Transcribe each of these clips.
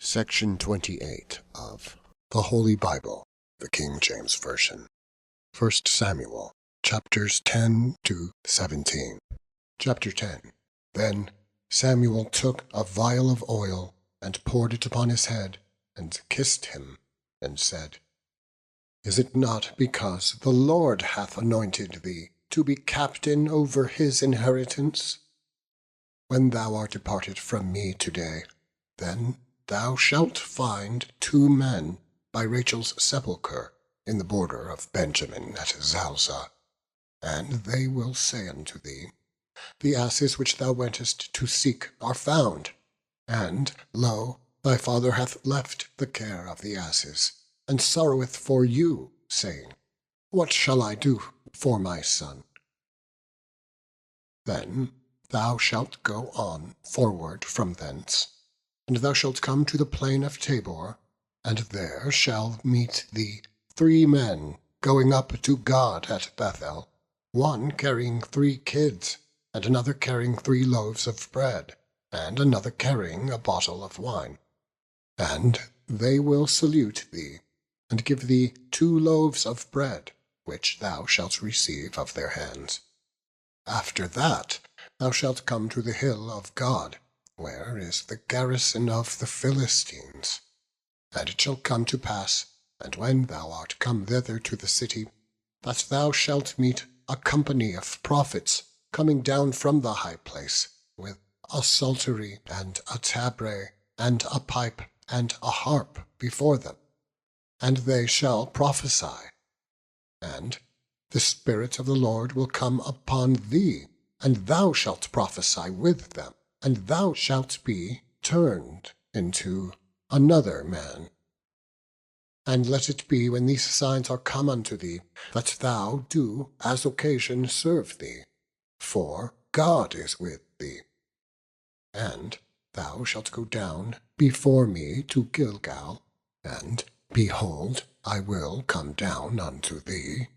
Section 28 of the Holy Bible, the King James Version. 1 Samuel, chapters 10 to 17. Chapter 10. Then Samuel took a vial of oil, and poured it upon his head, and kissed him, and said, Is it not because the Lord hath anointed thee to be captain over his inheritance? When thou art departed from me today, then thou shalt find 2 men by Rachel's sepulchre in the border of Benjamin at Zalzah. And they will say unto thee, The asses which thou wentest to seek are found. And, lo, thy father hath left the care of the asses, and sorroweth for you, saying, What shall I do for my son? Then thou shalt go on forward from thence, and thou shalt come to the plain of Tabor, and there shall meet thee 3 men going up to God at Bethel, one carrying 3 kids, and another carrying 3 loaves of bread, and another carrying a bottle of wine. And they will salute thee, and give thee 2 loaves of bread, which thou shalt receive of their hands. After that thou shalt come to the hill of God, where is the garrison of the Philistines. And it shall come to pass, and when thou art come thither to the city, that thou shalt meet a company of prophets coming down from the high place, with a psaltery, and a tabret, and a pipe, and a harp before them. And they shall prophesy. And the Spirit of the Lord will come upon thee, and thou shalt prophesy with them, and thou shalt be turned into another man. And let it be, when these signs are come unto thee, that thou do as occasion serve thee, for God is with thee. And thou shalt go down before me to Gilgal, and, behold, I will come down unto thee,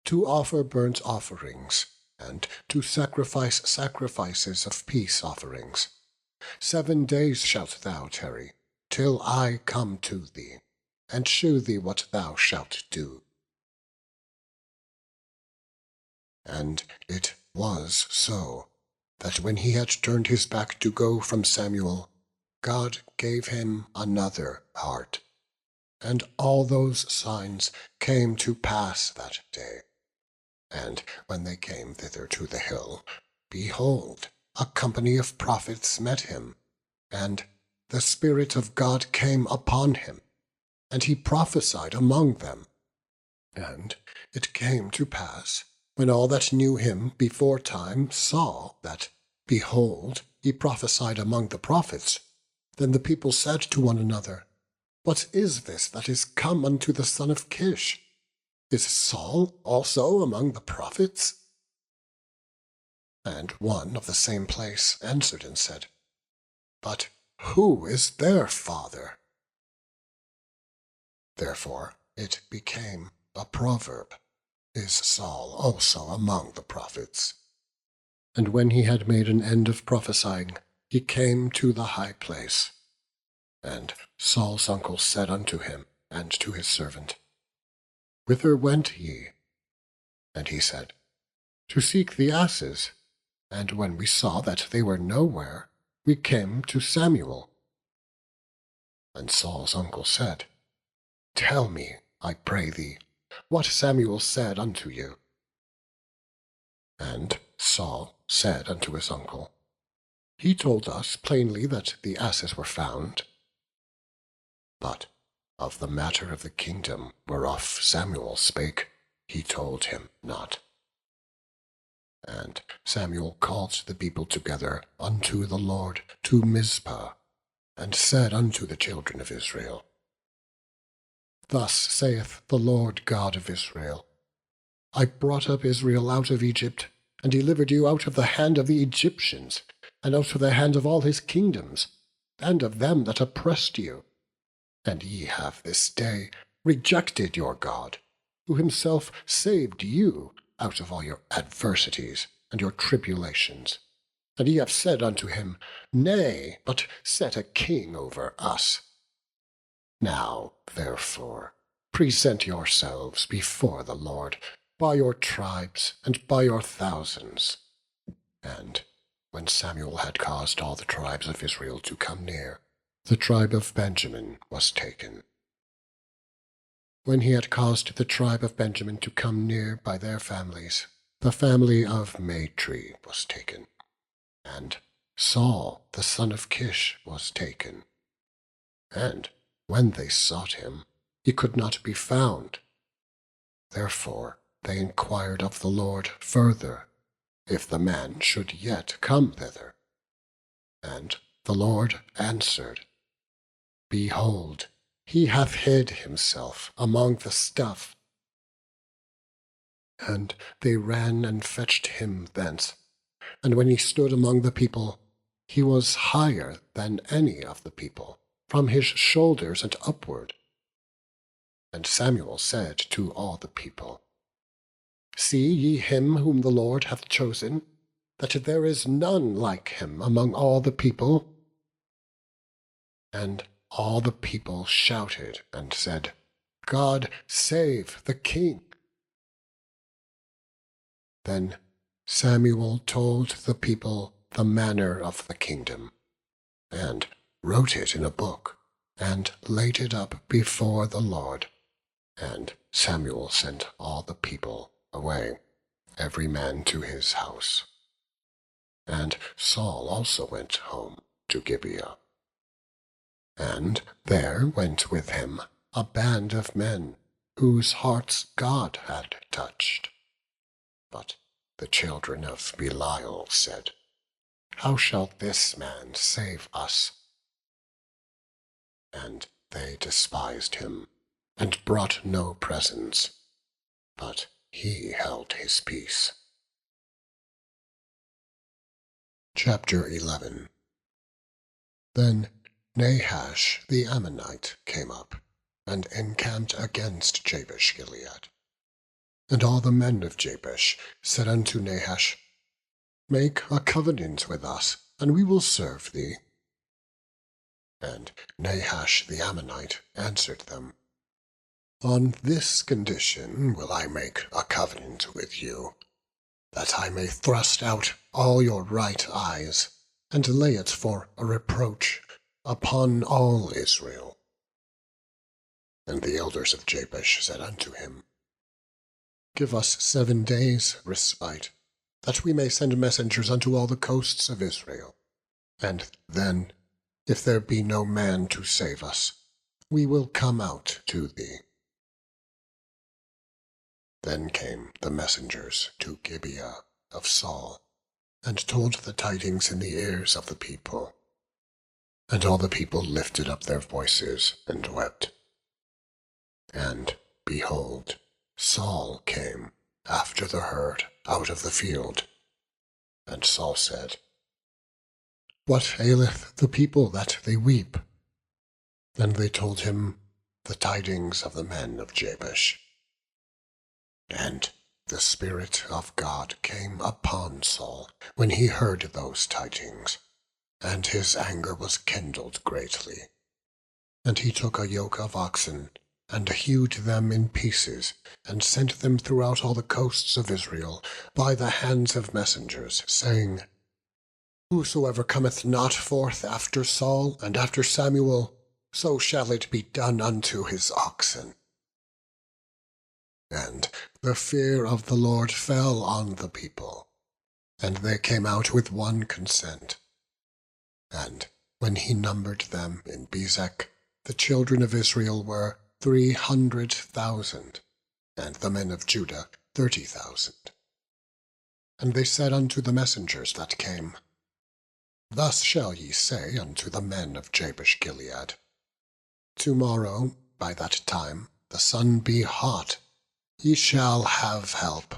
to offer burnt offerings, and to sacrifice sacrifices of peace offerings. 7 days shalt thou tarry, till I come to thee, and shew thee what thou shalt do. And it was so, that when he had turned his back to go from Samuel, God gave him another heart. And all those signs came to pass that day. And when they came thither to the hill, behold, a company of prophets met him, and the Spirit of God came upon him, and he prophesied among them. And it came to pass, when all that knew him beforetime saw that, behold, he prophesied among the prophets, then the people said to one another, What is this that is come unto the son of Kish? Is Saul also among the prophets? And one of the same place answered and said, But who is their father? Therefore it became a proverb, Is Saul also among the prophets? And when he had made an end of prophesying, he came to the high place. And Saul's uncle said unto him and to his servant, Whither went ye? And he said, To seek the asses. And when we saw that they were nowhere, we came to Samuel. And Saul's uncle said, Tell me, I pray thee, what Samuel said unto you. And Saul said unto his uncle, He told us plainly that the asses were found. But of the matter of the kingdom whereof Samuel spake, he told him not. And Samuel called the people together unto the Lord to Mizpah, and said unto the children of Israel, Thus saith the Lord God of Israel, I brought up Israel out of Egypt, and delivered you out of the hand of the Egyptians, and out of the hand of all his kingdoms, and of them that oppressed you. And ye have this day rejected your God, who himself saved you out of all your adversities and your tribulations. And ye have said unto him, Nay, but set a king over us. Now, therefore, present yourselves before the Lord by your tribes and by your thousands. And when Samuel had caused all the tribes of Israel to come near, the tribe of Benjamin was taken. When he had caused the tribe of Benjamin to come near by their families, the family of Matri was taken. And Saul the son of Kish was taken. And when they sought him, he could not be found. Therefore they inquired of the Lord further, if the man should yet come thither. And the Lord answered, Behold, he hath hid himself among the stuff. And they ran and fetched him thence. And when he stood among the people, he was higher than any of the people, from his shoulders and upward. And Samuel said to all the people, See ye him whom the Lord hath chosen, that there is none like him among all the people? And all the people shouted and said, God save the king. Then Samuel told the people the manner of the kingdom, and wrote it in a book, and laid it up before the Lord. And Samuel sent all the people away, every man to his house. And Saul also went home to Gibeah. And there went with him a band of men, whose hearts God had touched. But the children of Belial said, How shall this man save us? And they despised him, and brought no presents, but he held his peace. Chapter 11. Then Nahash the Ammonite came up, and encamped against Jabesh-Gilead. And all the men of Jabesh said unto Nahash, Make a covenant with us, and we will serve thee. And Nahash the Ammonite answered them, On this condition will I make a covenant with you, that I may thrust out all your right eyes, and lay it for a reproach upon all Israel. And the elders of Jabesh said unto him, Give us 7 days' respite, that we may send messengers unto all the coasts of Israel. And then, if there be no man to save us, we will come out to thee. Then came the messengers to Gibeah of Saul, and told the tidings in the ears of the people. And all the people lifted up their voices and wept. And, behold, Saul came after the herd out of the field. And Saul said, What aileth the people that they weep? And they told him the tidings of the men of Jabesh. And the Spirit of God came upon Saul when he heard those tidings, and his anger was kindled greatly. And he took a yoke of oxen, and hewed them in pieces, and sent them throughout all the coasts of Israel by the hands of messengers, saying, Whosoever cometh not forth after Saul and after Samuel, so shall it be done unto his oxen. And the fear of the Lord fell on the people, and they came out with one consent. And when he numbered them in Bezek, the children of Israel were 300,000, and the men of Judah 30,000. And they said unto the messengers that came, Thus shall ye say unto the men of Jabesh-Gilead, Tomorrow, by that time, the sun be hot, ye shall have help.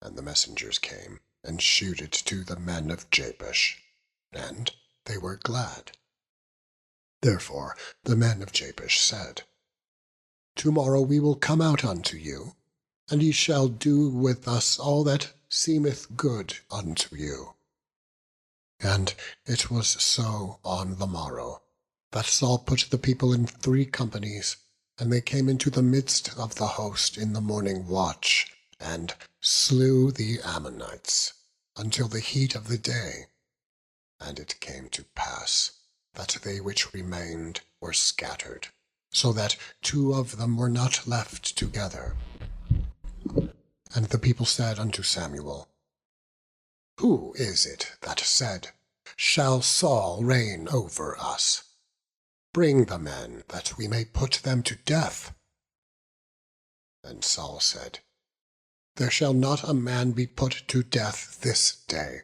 And the messengers came, and shewed it to the men of Jabesh, and they were glad. Therefore the men of Jabesh said, Tomorrow we will come out unto you, and ye shall do with us all that seemeth good unto you. And it was so on the morrow, that Saul put the people in 3 companies, and they came into the midst of the host in the morning watch, and slew the Ammonites until the heat of the day. And it came to pass that they which remained were scattered, so that 2 of them were not left together. And the people said unto Samuel, Who is it that said, Shall Saul reign over us? Bring the men, that we may put them to death. And Saul said, There shall not a man be put to death this day,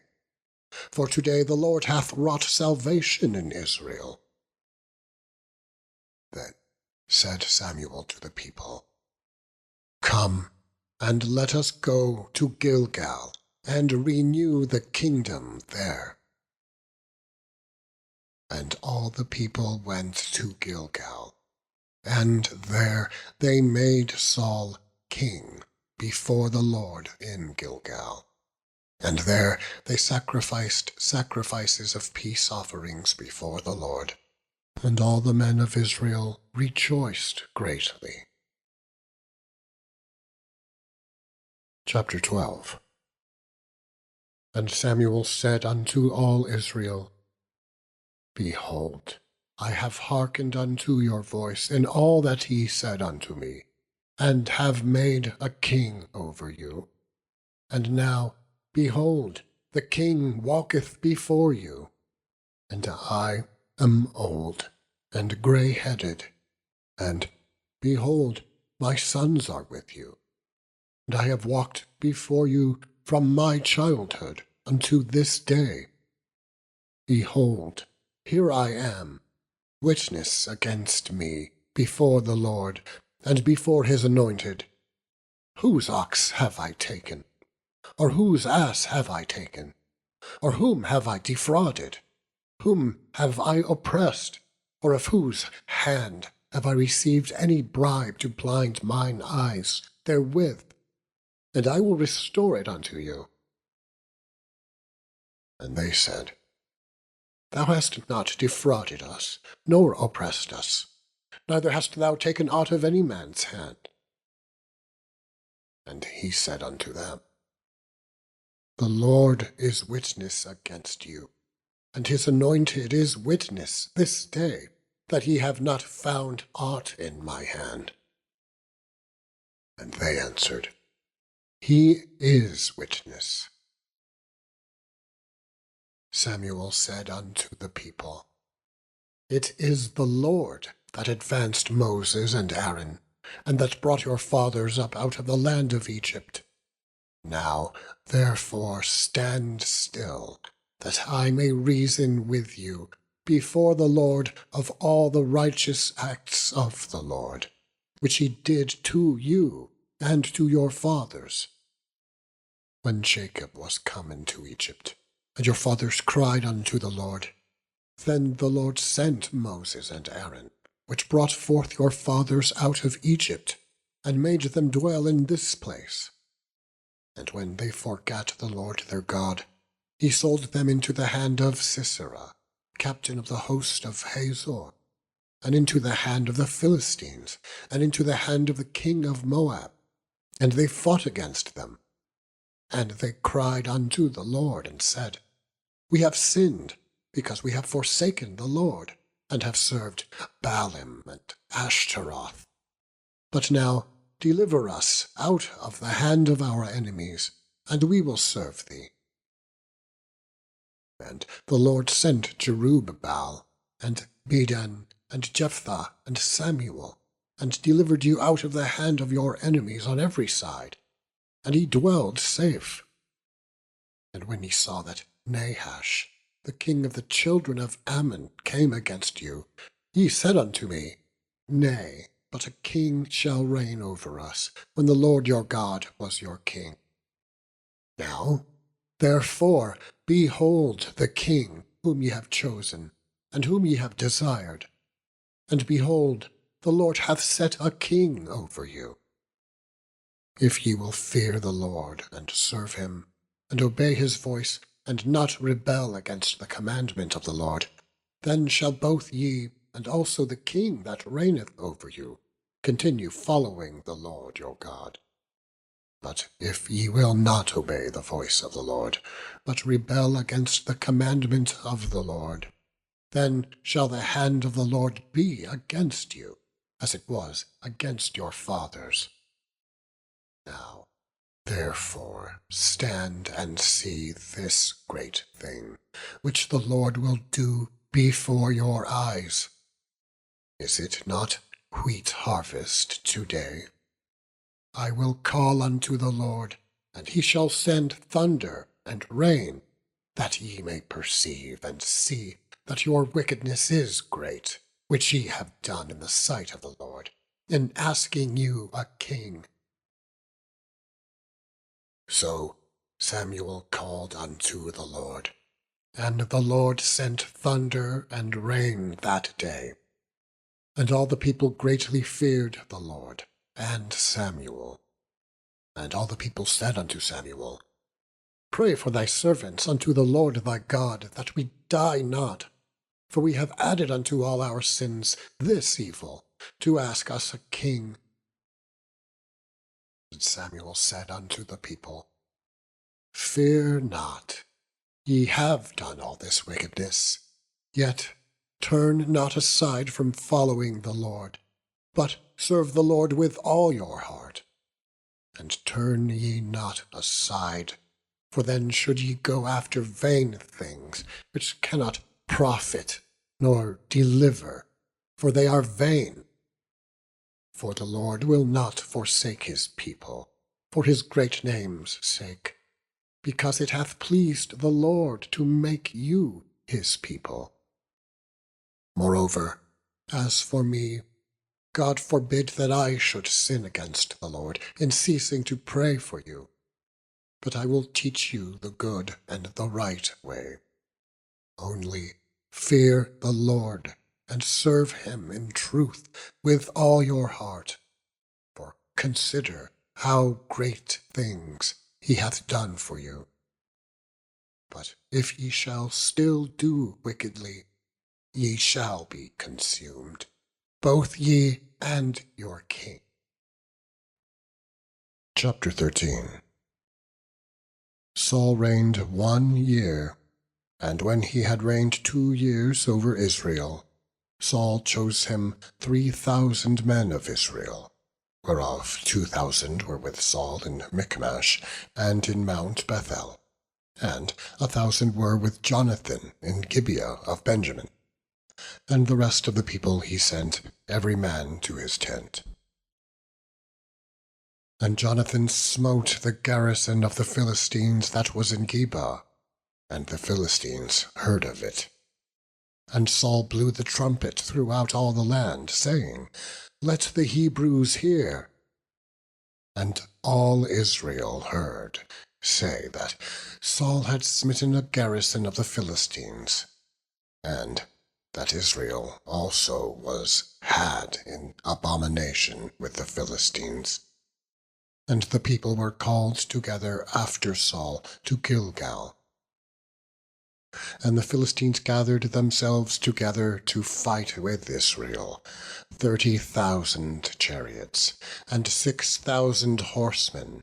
for today the Lord hath wrought salvation in Israel. Then said Samuel to the people, Come, and let us go to Gilgal, and renew the kingdom there. And all the people went to Gilgal, and there they made Saul king before the Lord in Gilgal. And there they sacrificed sacrifices of peace offerings before the Lord. And all the men of Israel rejoiced greatly. Chapter 12. And Samuel said unto all Israel, Behold, I have hearkened unto your voice in all that ye said unto me, and have made a king over you. And now, behold, the king walketh before you, and I am old and grey-headed, and, behold, my sons are with you. And I have walked before you from my childhood unto this day. Behold, here I am, witness against me before the Lord, and before his anointed. Whose ox have I taken? Or whose ass have I taken? Or whom have I defrauded? Whom have I oppressed? Or of whose hand have I received any bribe to blind mine eyes therewith? And I will restore it unto you. And they said, Thou hast not defrauded us, nor oppressed us, neither hast thou taken aught of any man's hand. And he said unto them, The Lord is witness against you, and his anointed is witness this day, that ye have not found aught in my hand. And they answered, He is witness. Samuel said unto the people, It is the Lord that advanced Moses and Aaron, and that brought your fathers up out of the land of Egypt. Now, therefore, stand still, that I may reason with you before the Lord of all the righteous acts of the Lord, which he did to you and to your fathers. When Jacob was come into Egypt, and your fathers cried unto the Lord, then the Lord sent Moses and Aaron, which brought forth your fathers out of Egypt, and made them dwell in this place. And when they forgat the Lord their God, he sold them into the hand of Sisera, captain of the host of Hazor, and into the hand of the Philistines, and into the hand of the king of Moab. And they fought against them. And they cried unto the Lord, and said, We have sinned, because we have forsaken the Lord, and have served Baalim and Ashtaroth. But now deliver us out of the hand of our enemies, and we will serve thee. And the Lord sent Jerubbaal, and Bedan, and Jephthah, and Samuel, and delivered you out of the hand of your enemies on every side, and ye dwelled safe. And when he saw that Nahash, the king of the children of Ammon, came against you, ye said unto me, Nay, but a king shall reign over us, when the Lord your God was your king. Now, therefore, behold the king whom ye have chosen, and whom ye have desired. And behold, the Lord hath set a king over you. If ye will fear the Lord, and serve him, and obey his voice, and not rebel against the commandment of the Lord, then shall both ye and also the king that reigneth over you continue following the Lord your God. But if ye will not obey the voice of the Lord, but rebel against the commandment of the Lord, then shall the hand of the Lord be against you, as it was against your fathers. Now, therefore, stand and see this great thing, which the Lord will do before your eyes. Is it not wheat harvest today? I will call unto the Lord, and he shall send thunder and rain, that ye may perceive and see that your wickedness is great, which ye have done in the sight of the Lord, in asking you a king. So Samuel called unto the Lord, and the Lord sent thunder and rain that day. And all the people greatly feared the Lord and Samuel. And all the people said unto Samuel, Pray for thy servants unto the Lord thy God, that we die not. For we have added unto all our sins this evil, to ask us a king. And Samuel said unto the people, Fear not, ye have done all this wickedness, yet turn not aside from following the Lord, but serve the Lord with all your heart. And turn ye not aside, for then should ye go after vain things, which cannot profit nor deliver, for they are vain. For the Lord will not forsake his people, for his great name's sake, because it hath pleased the Lord to make you his people. Moreover, as for me, God forbid that I should sin against the Lord in ceasing to pray for you. But I will teach you the good and the right way. Only fear the Lord, and serve him in truth with all your heart. For consider how great things he hath done for you. But if ye shall still do wickedly, ye shall be consumed, both ye and your king. Chapter 13. Saul reigned 1 year, and when he had reigned 2 years over Israel, Saul chose him 3,000 men of Israel, whereof 2,000 were with Saul in Michmash and in Mount Bethel, and 1,000 were with Jonathan in Gibeah of Benjamin. And the rest of the people he sent, every man to his tent. And Jonathan smote the garrison of the Philistines that was in Geba, and the Philistines heard of it. And Saul blew the trumpet throughout all the land, saying, Let the Hebrews hear. And all Israel heard say that Saul had smitten a garrison of the Philistines, and that Israel also was had in abomination with the Philistines. And the people were called together after Saul to Gilgal. And the Philistines gathered themselves together to fight with Israel, 30,000 chariots, and 6,000 horsemen,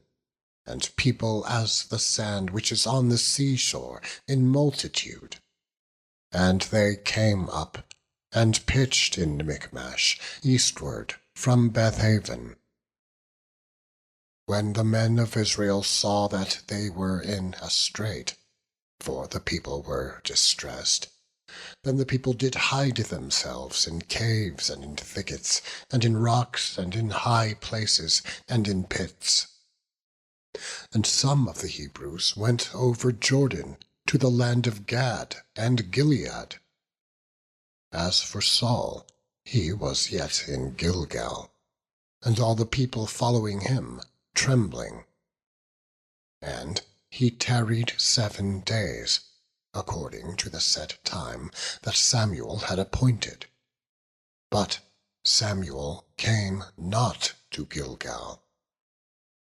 and people as the sand which is on the seashore in multitude. And they came up, and pitched in Michmash, eastward from Bethaven. When the men of Israel saw that they were in a strait, for the people were distressed, then the people did hide themselves in caves and in thickets, and in rocks, and in high places, and in pits. And some of the Hebrews went over Jordan to the land of Gad and Gilead. As for Saul, he was yet in Gilgal, and all the people following him, trembling. And he tarried 7 days, according to the set time that Samuel had appointed. But Samuel came not to Gilgal,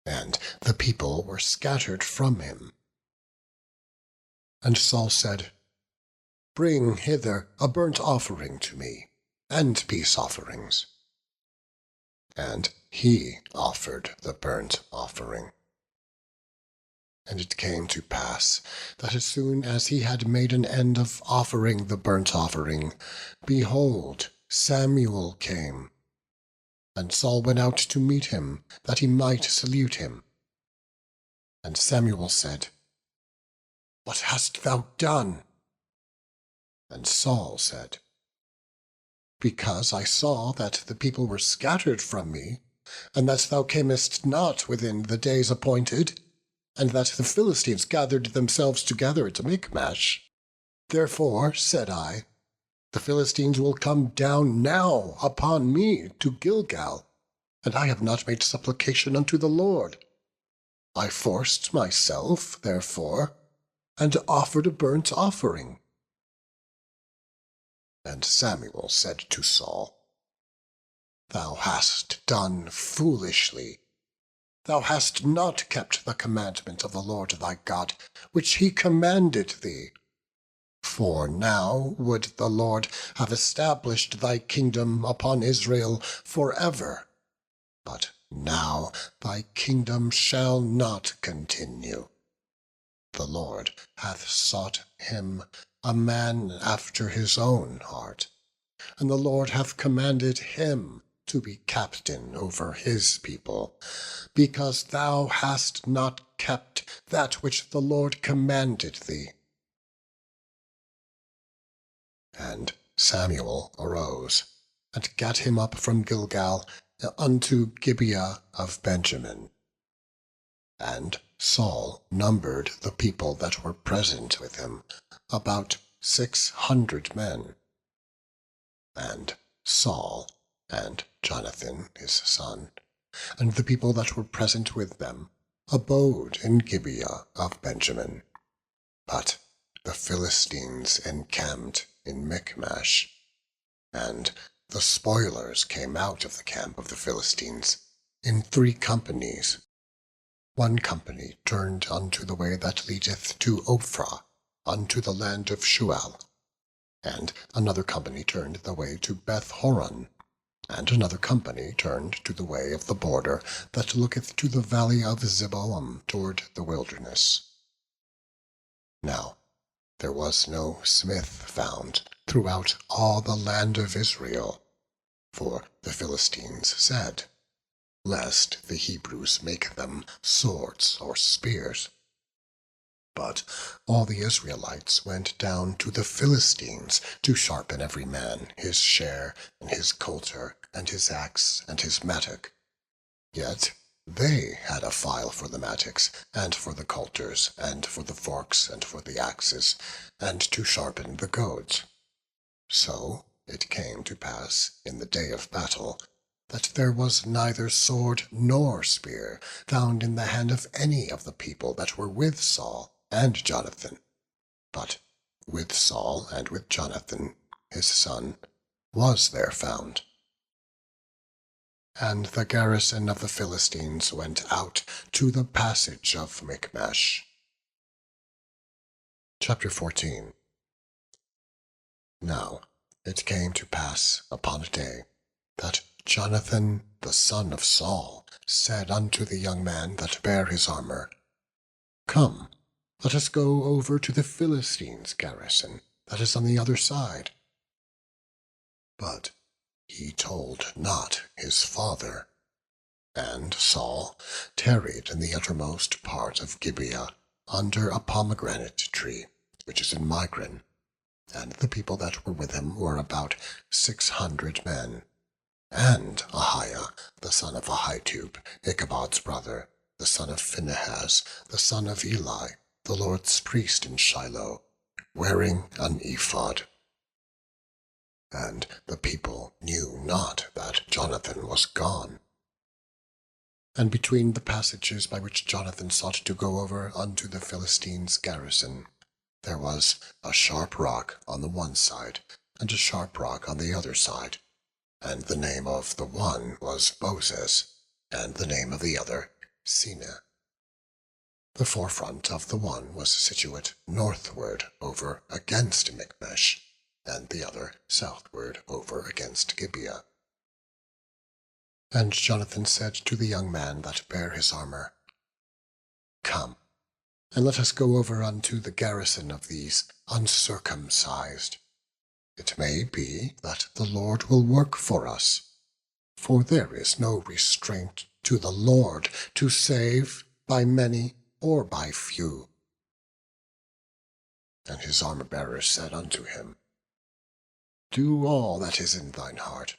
and the people were scattered from him. And Saul said, Bring hither a burnt offering to me, and peace offerings. And he offered the burnt offering. And it came to pass, that as soon as he had made an end of offering the burnt offering, behold, Samuel came. And Saul went out to meet him, that he might salute him. And Samuel said, What hast thou done? And Saul said, Because I saw that the people were scattered from me, and that thou camest not within the days appointed, and that the Philistines gathered themselves together at Michmash. Therefore, said I, the Philistines will come down now upon me to Gilgal, and I have not made supplication unto the Lord. I forced myself, therefore, and offered a burnt offering. And Samuel said to Saul, Thou hast done foolishly. Thou hast not kept the commandment of the Lord thy God, which he commanded thee. For now would the Lord have established thy kingdom upon Israel forever. But now thy kingdom shall not continue. The Lord hath sought him a man after his own heart, and the Lord hath commanded him to be captain over his people, because thou hast not kept that which the Lord commanded thee. And Samuel arose, and gat him up from Gilgal unto Gibeah of Benjamin. And Saul numbered the people that were present with him, about 600 men. And Saul and Jonathan his son, and the people that were present with them, abode in Gibeah of Benjamin. But the Philistines encamped in Michmash, and the spoilers came out of the camp of the Philistines in 3 companies. One company turned unto the way that leadeth to Ophrah, unto the land of Shual, and another company turned the way to Beth-horon, and another company turned to the way of the border that looketh to the valley of Zeboam toward the wilderness. Now there was no smith found throughout all the land of Israel, for the Philistines said, Lest the Hebrews make them swords or spears. But all the Israelites went down to the Philistines to sharpen every man his share, and his coulter, and his axe, and his mattock. Yet they had a file for the mattocks, and for the coulters, and for the forks, and for the axes, and to sharpen the goads. So it came to pass in the day of battle, that there was neither sword nor spear found in the hand of any of the people that were with Saul and Jonathan. But with Saul and with Jonathan his son was there found. And the garrison of the Philistines went out to the passage of Michmash. Chapter 14. Now it came to pass upon a day, that Jonathan the son of Saul said unto the young man that bare his armour, Come, let us go over to the Philistines' garrison that is on the other side. But he told not his father. And Saul tarried in the uttermost part of Gibeah, under a pomegranate tree, which is in Migron. And the people that were with him were about 600 men. And Ahiah, the son of Ahitub, Ichabod's brother, the son of Phinehas, the son of Eli, the Lord's priest in Shiloh, wearing an ephod. And the people knew not that Jonathan was gone. And between the passages by which Jonathan sought to go over unto the Philistines' garrison, there was a sharp rock on the one side, and a sharp rock on the other side. And the name of the one was Boses, and the name of the other Seneh. The forefront of the one was situate northward over against Michmash, and the other southward over against Gibeah. And Jonathan said to the young man that bare his armor, Come, and let us go over unto the garrison of these uncircumcised. It may be that the Lord will work for us, for there is no restraint to the Lord to save by many or by few. And his armor-bearer said unto him, Do all that is in thine heart.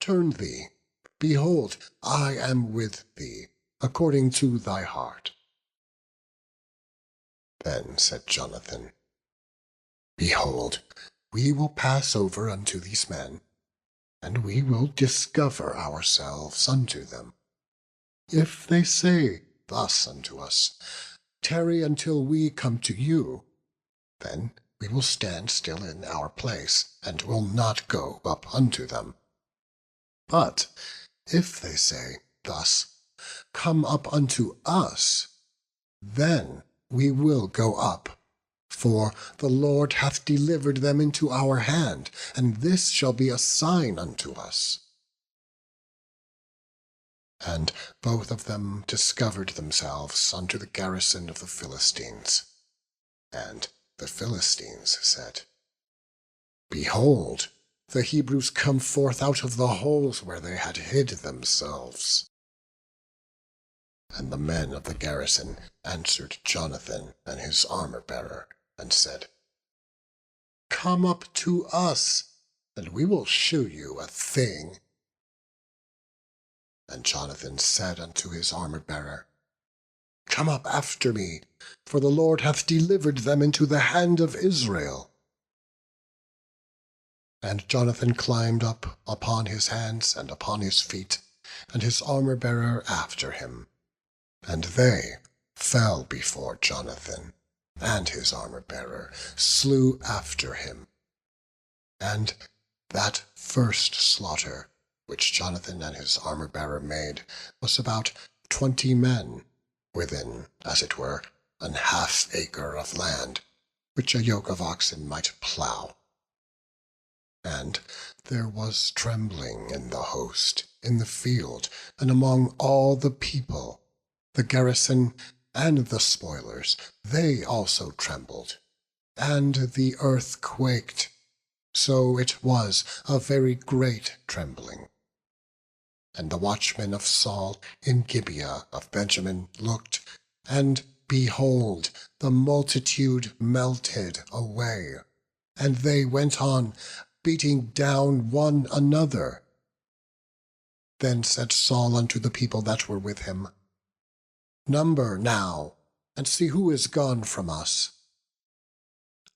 Turn thee. Behold, I am with thee, according to thy heart. Then said Jonathan, Behold, we will pass over unto these men, and we will discover ourselves unto them. If they say thus unto us, Tarry until we come to you, then we will stand still in our place, and will not go up unto them. But if they say thus, Come up unto us, then we will go up, for the Lord hath delivered them into our hand, and this shall be a sign unto us. And both of them discovered themselves unto the garrison of the Philistines. And the Philistines said, Behold, the Hebrews come forth out of the holes where they had hid themselves. And the men of the garrison answered Jonathan and his armor-bearer, and said, Come up to us, and we will shew you a thing. And Jonathan said unto his armor-bearer, Come up after me, for the Lord hath delivered them into the hand of Israel. And Jonathan climbed up upon his hands and upon his feet, and his armor-bearer after him. And they fell before Jonathan, and his armor-bearer slew after him. And that first slaughter which Jonathan and his armor-bearer made was about 20 men, within, as it were, an half acre of land, which a yoke of oxen might plough. And there was trembling in the host, in the field, and among all the people. The garrison and the spoilers, they also trembled, and the earth quaked, so it was a very great trembling. And the watchmen of Saul in Gibeah of Benjamin looked, and behold, the multitude melted away, and they went on, beating down one another. Then said Saul unto the people that were with him, Number now, and see who is gone from us.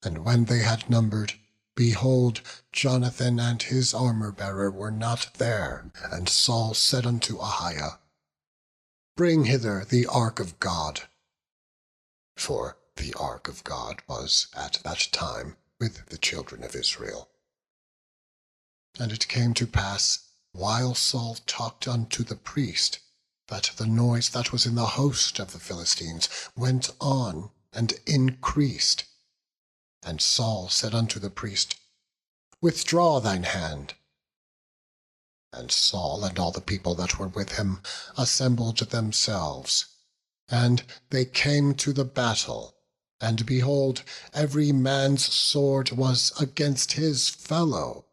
And when they had numbered, behold, Jonathan and his armor-bearer were not there. And Saul said unto Ahiah, Bring hither the ark of God. For the ark of God was at that time with the children of Israel. And it came to pass, while Saul talked unto the priest, that the noise that was in the host of the Philistines went on and increased. And Saul said unto the priest, Withdraw thine hand. And Saul and all the people that were with him assembled themselves, and they came to the battle. And behold, every man's sword was against his fellow,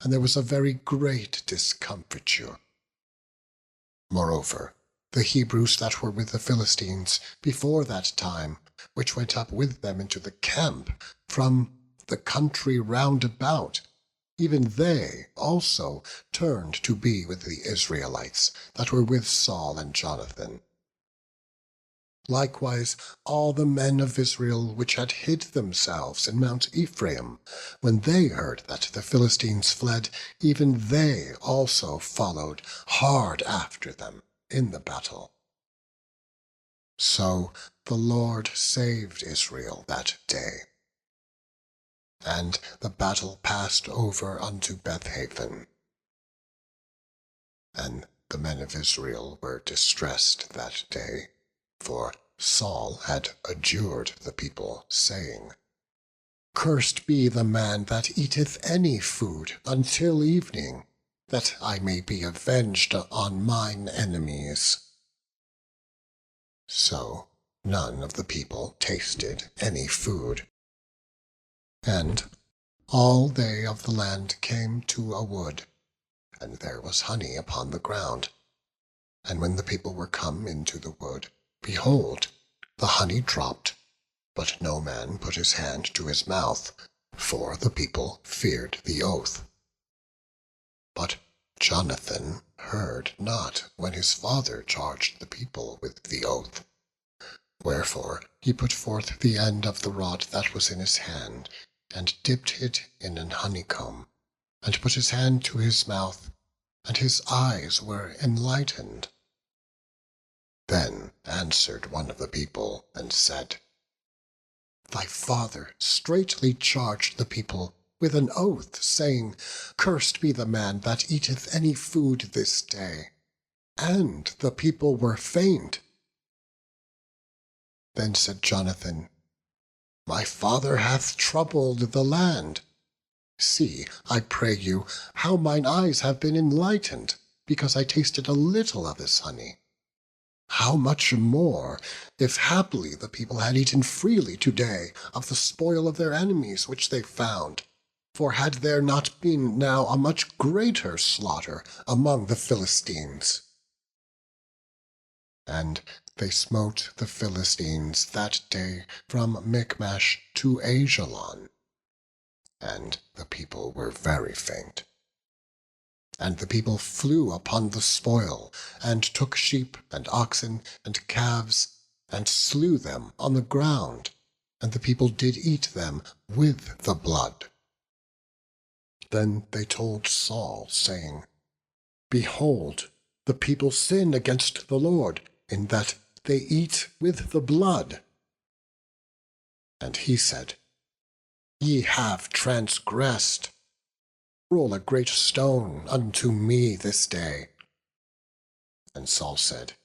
and there was a very great discomfiture. Moreover, the Hebrews that were with the Philistines before that time, which went up with them into the camp from the country round about, even they also turned to be with the Israelites that were with Saul and Jonathan. Likewise all the men of Israel which had hid themselves in Mount Ephraim, when they heard that the Philistines fled, even they also followed hard after them in the battle. So the Lord saved Israel that day. And the battle passed over unto Bethaven. And the men of Israel were distressed that day, for Saul had adjured the people, saying, "Cursed be the man that eateth any food until evening, that I may be avenged on mine enemies." So none of the people tasted any food. And all they of the land came to a wood, and there was honey upon the ground. And when the people were come into the wood, behold, the honey dropped, but no man put his hand to his mouth, for the people feared the oath. But Jonathan heard not when his father charged the people with the oath. Wherefore he put forth the end of the rod that was in his hand, and dipped it in an honeycomb, and put his hand to his mouth, and his eyes were enlightened. Then answered one of the people, and said, "Thy father straitly charged the people with an oath, saying, Cursed be the man that eateth any food this day. And the people were faint." Then said Jonathan, "My father hath troubled the land. See, I pray you, how mine eyes have been enlightened, because I tasted a little of this honey. How much more, if haply the people had eaten freely today of the spoil of their enemies which they found? For had there not been now a much greater slaughter among the Philistines?" And they smote the Philistines that day from Michmash to Aijalon. And the people were very faint. And the people flew upon the spoil, and took sheep and oxen and calves, and slew them on the ground, and the people did eat them with the blood. Then they told Saul, saying, "Behold, the people sin against the Lord, in that they eat with the blood." And he said, "Ye have transgressed. Roll a great stone unto me this day." And Saul said,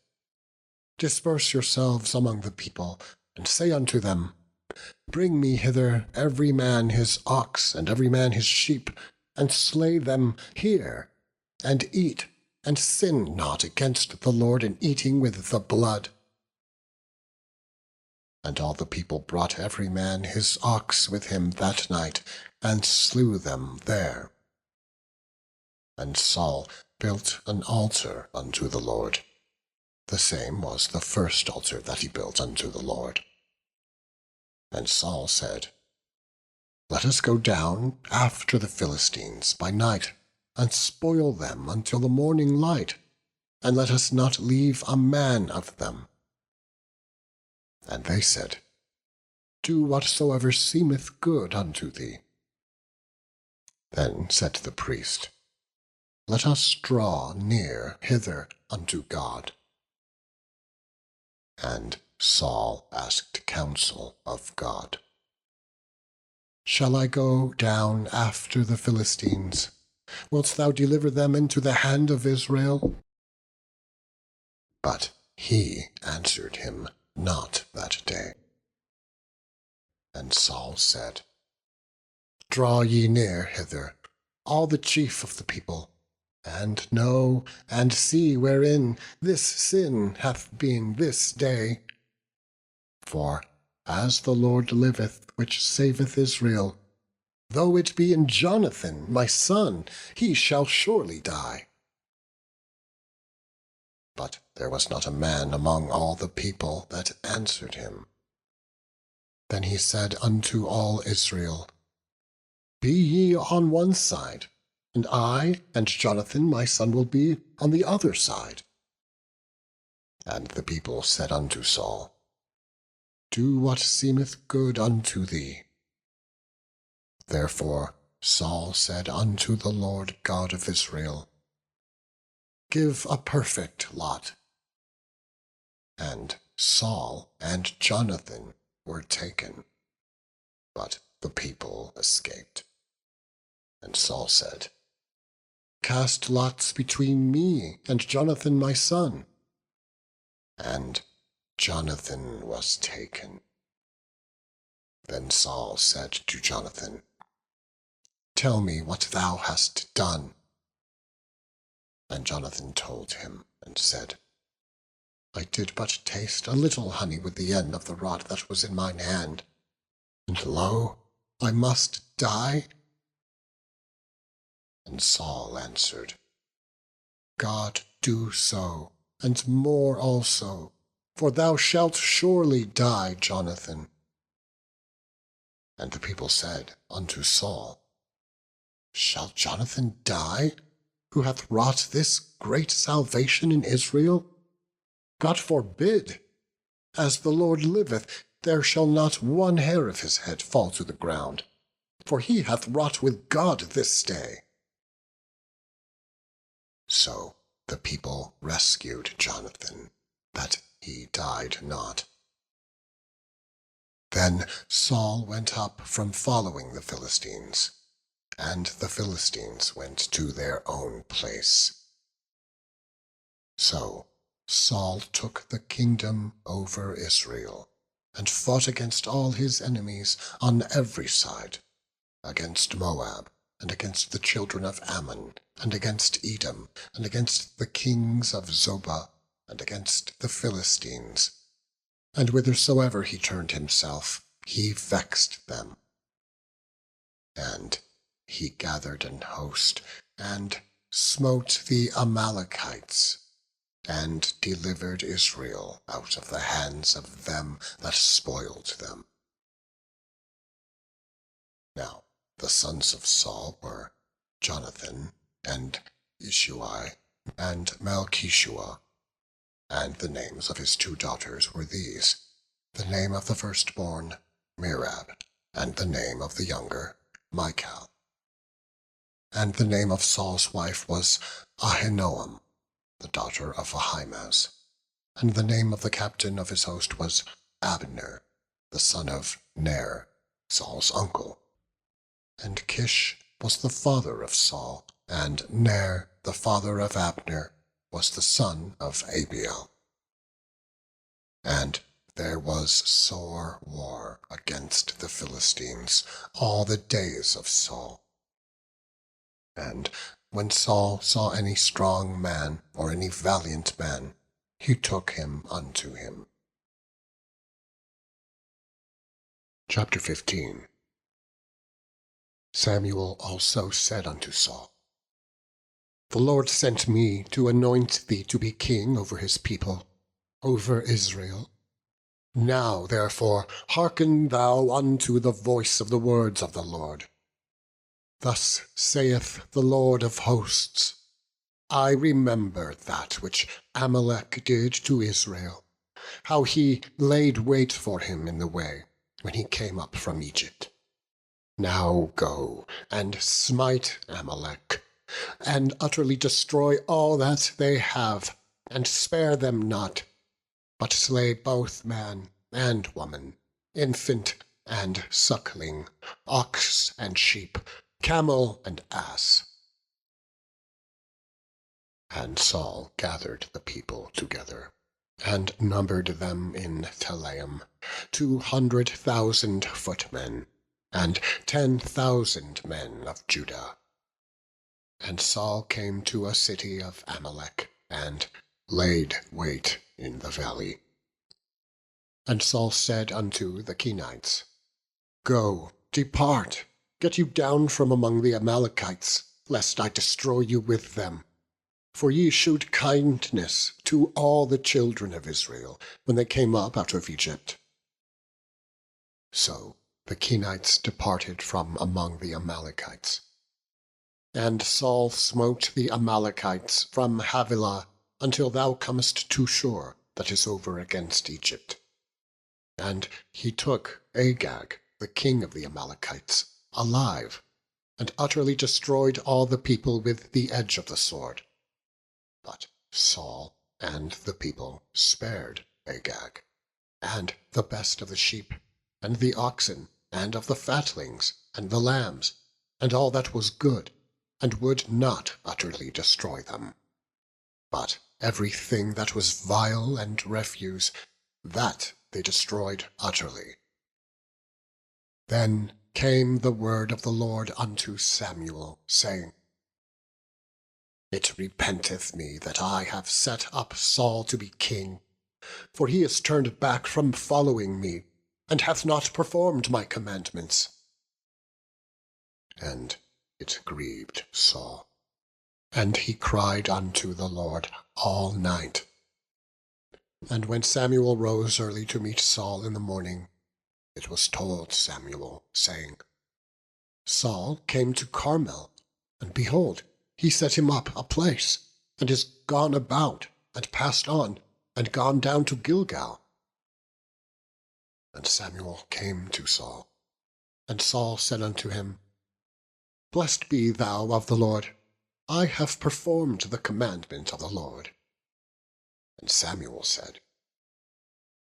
"Disperse yourselves among the people, and say unto them, Bring me hither every man his ox, and every man his sheep, and slay them here, and eat, and sin not against the Lord in eating with the blood." And all the people brought every man his ox with him that night, and slew them there. And Saul built an altar unto the Lord. The same was the first altar that he built unto the Lord. And Saul said, "Let us go down after the Philistines by night, and spoil them until the morning light, and let us not leave a man of them." And they said, "Do whatsoever seemeth good unto thee." Then said the priest, "Let us draw near hither unto God." And Saul asked counsel of God. "Shall I go down after the Philistines? Wilt thou deliver them into the hand of Israel?" But he answered him not that day. And Saul said, "Draw ye near hither, all the chief of the people, and know and see wherein this sin hath been this day. For as the Lord liveth, which saveth Israel, though it be in Jonathan my son, he shall surely die." But there was not a man among all the people that answered him. Then he said unto all Israel, "Be ye on one side, and I and Jonathan my son will be on the other side." And the people said unto Saul, "Do what seemeth good unto thee." Therefore Saul said unto the Lord God of Israel, "Give a perfect lot." And Saul and Jonathan were taken, but the people escaped. And Saul said, "Cast lots between me and Jonathan my son." And Jonathan was taken. Then Saul said to Jonathan, "Tell me what thou hast done." And Jonathan told him, and said, "I did but taste a little honey with the end of the rod that was in mine hand, and lo, I must die." And Saul answered, "God do so, and more also, for thou shalt surely die, Jonathan." And the people said unto Saul, "Shall Jonathan die, who hath wrought this great salvation in Israel? God forbid! As the Lord liveth, there shall not one hair of his head fall to the ground, for he hath wrought with God this day." So the people rescued Jonathan, that he died not. Then Saul went up from following the Philistines, and the Philistines went to their own place. So Saul took the kingdom over Israel, and fought against all his enemies on every side, against Moab, and against the children of Ammon, and against Edom, and against the kings of Zobah, and against the Philistines. And whithersoever he turned himself, he vexed them. And he gathered an host, and smote the Amalekites, and delivered Israel out of the hands of them that spoiled them. Now the sons of Saul were Jonathan, and Ishui, and Malchishua. And the names of his two daughters were these: the name of the firstborn, Merab, and the name of the younger, Michal. And the name of Saul's wife was Ahinoam, the daughter of Ahimaaz. And the name of the captain of his host was Abner, the son of Ner, Saul's uncle. And Kish was the father of Saul, and Ner, the father of Abner, was the son of Abiel. And there was sore war against the Philistines all the days of Saul. And when Saul saw any strong man, or any valiant man, he took him unto him. Chapter 15. Samuel also said unto Saul, "The Lord sent me to anoint thee to be king over his people, over Israel. Now therefore hearken thou unto the voice of the words of the Lord. Thus saith the Lord of hosts, I remember that which Amalek did to Israel, how he laid wait for him in the way, when he came up from Egypt. Now go and smite Amalek, and utterly destroy all that they have, and spare them not, but slay both man and woman, infant and suckling, ox and sheep, camel and ass." And Saul gathered the people together, and numbered them in Telaim, 200,000 footmen, and 10,000 men of Judah. And Saul came to a city of Amalek, and laid wait in the valley. And Saul said unto the Kenites, "Go, depart, get you down from among the Amalekites, lest I destroy you with them. For ye shewed kindness to all the children of Israel, when they came up out of Egypt." So the Kenites departed from among the Amalekites. And Saul smote the Amalekites from Havilah until thou comest to Shur, that is over against Egypt. And he took Agag, the king of the Amalekites, alive, and utterly destroyed all the people with the edge of the sword. But Saul and the people spared Agag, and the best of the sheep, and the oxen, and of the fatlings, and the lambs, and all that was good, and would not utterly destroy them. But everything that was vile and refuse that they destroyed utterly. Then came the word of the Lord unto Samuel, saying, It repenteth me that I have set up Saul to be king, for he is turned back from following me, and hath not performed my commandments. And it grieved Saul, and he cried unto the Lord all night. And when Samuel rose early to meet Saul in the morning, it was told Samuel, saying, Saul came to Carmel, and behold, he set him up a place, and is gone about, and passed on, and gone down to Gilgal. And Samuel came to Saul, and Saul said unto him, Blessed be thou of the Lord, I have performed the commandment of the Lord. And Samuel said,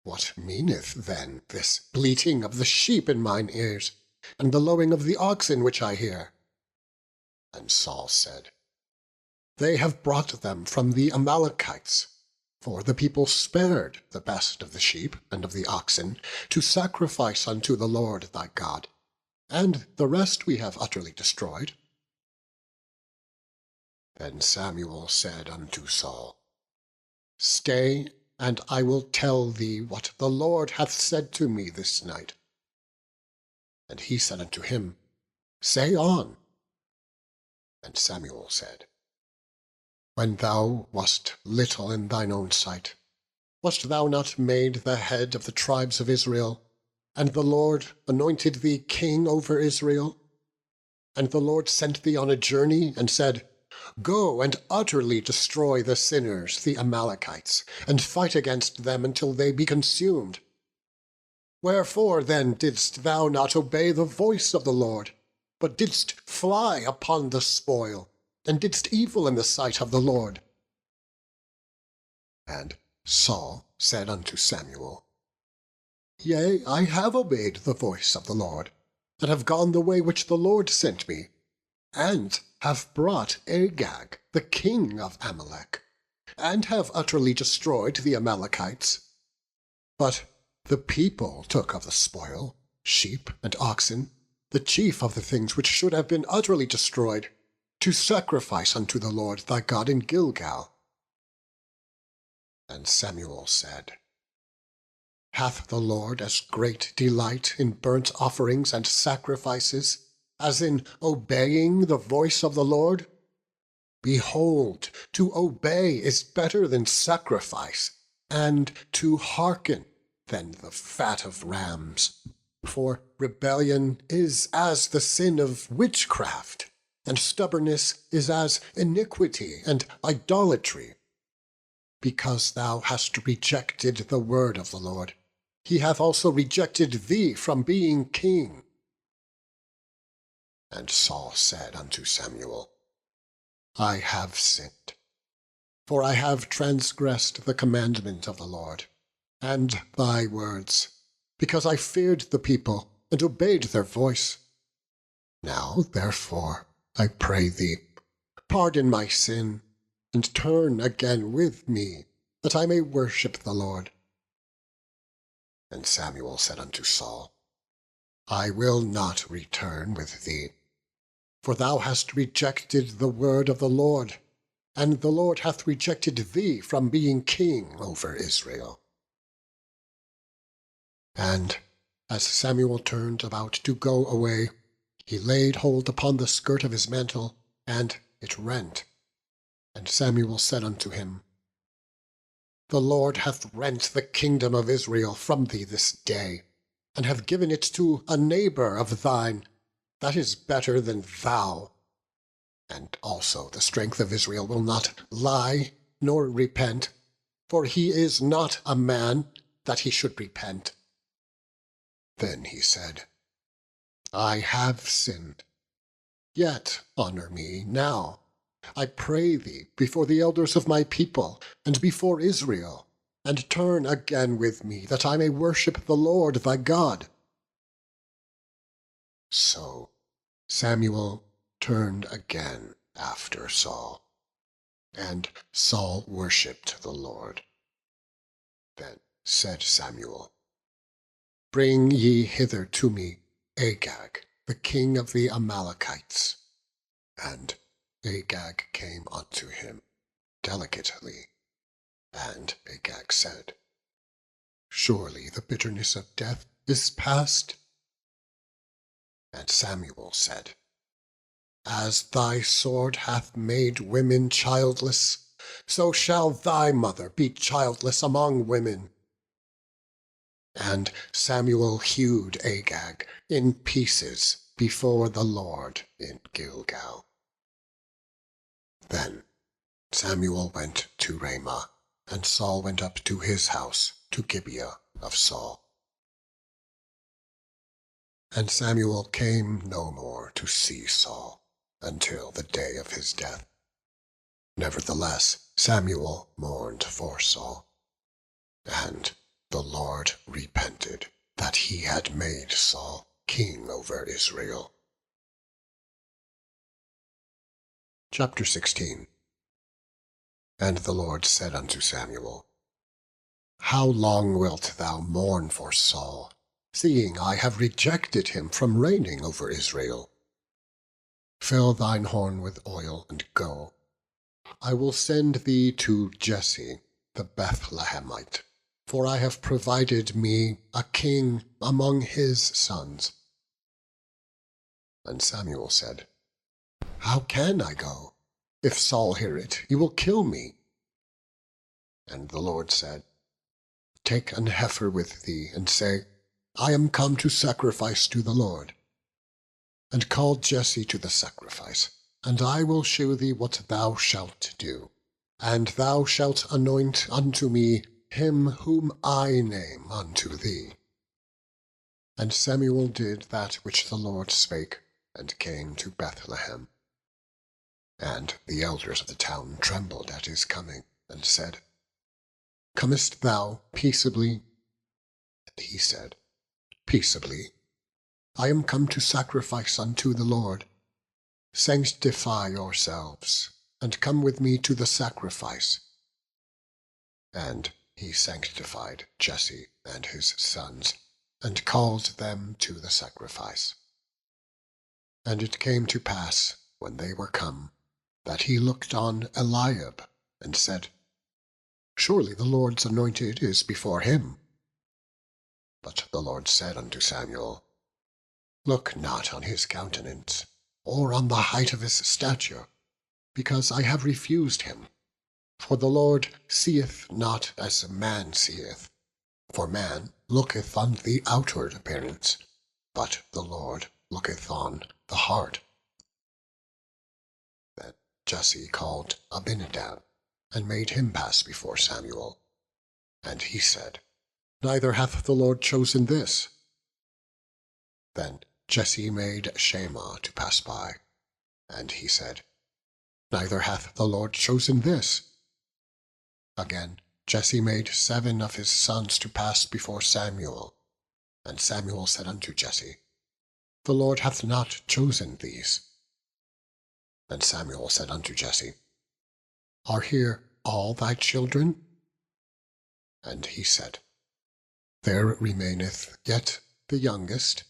What meaneth then this bleating of the sheep in mine ears, and the lowing of the oxen which I hear? And Saul said, They have brought them from the Amalekites, for the people spared the best of the sheep and of the oxen to sacrifice unto the Lord thy God, and the rest we have utterly destroyed. Then Samuel said unto Saul, Stay, and I will tell thee what the Lord hath said to me this night. And he said unto him, Say on. And Samuel said, When thou wast little in thine own sight, wast thou not made the head of the tribes of Israel, and the Lord anointed thee king over Israel? And the Lord sent thee on a journey, and said, Go and utterly destroy the sinners, the Amalekites, and fight against them until they be consumed. Wherefore then didst thou not obey the voice of the Lord, but didst fly upon the spoil, and didst evil in the sight of the Lord? And Saul said unto Samuel, Yea, I have obeyed the voice of the Lord, and have gone the way which the Lord sent me, and have brought Agag, the king of Amalek, and have utterly destroyed the Amalekites. But the people took of the spoil, sheep and oxen, the chief of the things which should have been utterly destroyed, to sacrifice unto the Lord thy God in Gilgal. And Samuel said, Hath the Lord as great delight in burnt offerings and sacrifices as in obeying the voice of the Lord? Behold, to obey is better than sacrifice, and to hearken than the fat of rams. For rebellion is as the sin of witchcraft, and stubbornness is as iniquity and idolatry. Because thou hast rejected the word of the Lord, he hath also rejected thee from being king. And Saul said unto Samuel, I have sinned, for I have transgressed the commandment of the Lord, and thy words, because I feared the people, and obeyed their voice. Now, therefore, I pray thee, pardon my sin, and turn again with me, that I may worship the Lord. And Samuel said unto Saul, I will not return with thee, for thou hast rejected the word of the Lord, and the Lord hath rejected thee from being king over Israel. And as Samuel turned about to go away, he laid hold upon the skirt of his mantle, and it rent. And Samuel said unto him, The Lord hath rent the kingdom of Israel from thee this day, and hath given it to a neighbour of thine, that is better than thou. And also the strength of Israel will not lie, nor repent, for he is not a man, that he should repent. Then he said, I have sinned. Yet honour me now, I pray thee, before the elders of my people, and before Israel, and turn again with me, that I may worship the Lord thy God. So Samuel turned again after Saul, and Saul worshipped the Lord. Then said Samuel, "Bring ye hither to me Agag, the king of the Amalekites." And Agag came unto him delicately. And Agag said, "Surely the bitterness of death is past." And Samuel said, "As thy sword hath made women childless, so shall thy mother be childless among women." And Samuel hewed Agag in pieces before the Lord in Gilgal. Then Samuel went to Ramah, and Saul went up to his house to Gibeah of Saul. And Samuel came no more to see Saul until the day of his death. Nevertheless Samuel mourned for Saul, and the Lord repented that he had made Saul king over Israel. Chapter 16. And the Lord said unto Samuel, "How long wilt thou mourn for Saul, seeing I have rejected him from reigning over Israel? Fill thine horn with oil, and go. I will send thee to Jesse the Bethlehemite, for I have provided me a king among his sons." And Samuel said, "How can I go? If Saul hear it, he will kill me." And the Lord said, "Take an heifer with thee, and say, I am come to sacrifice to the Lord. And call Jesse to the sacrifice, and I will shew thee what thou shalt do. And thou shalt anoint unto me him whom I name unto thee." And Samuel did that which the Lord spake, and came to Bethlehem. And the elders of the town trembled at his coming, and said, "Comest thou peaceably?" And he said, "Peaceably. I am come to sacrifice unto the Lord. Sanctify yourselves, and come with me to the sacrifice." And he sanctified Jesse and his sons, and called them to the sacrifice. And it came to pass, when they were come, that he looked on Eliab, and said, "Surely the Lord's anointed is before him." But the Lord said unto Samuel, "Look not on his countenance, or on the height of his stature, because I have refused him. For the Lord seeth not as man seeth. For man looketh on the outward appearance, but the Lord looketh on the heart." Then Jesse called Abinadab, and made him pass before Samuel. And he said, "Neither hath the Lord chosen this." Then Jesse made Shammah to pass by, and he said, "Neither hath the Lord chosen this." Again Jesse made 7 of his sons to pass before Samuel. And Samuel said unto Jesse, "The Lord hath not chosen these." And Samuel said unto Jesse, "Are here all thy children?" And he said, "There remaineth yet the youngest,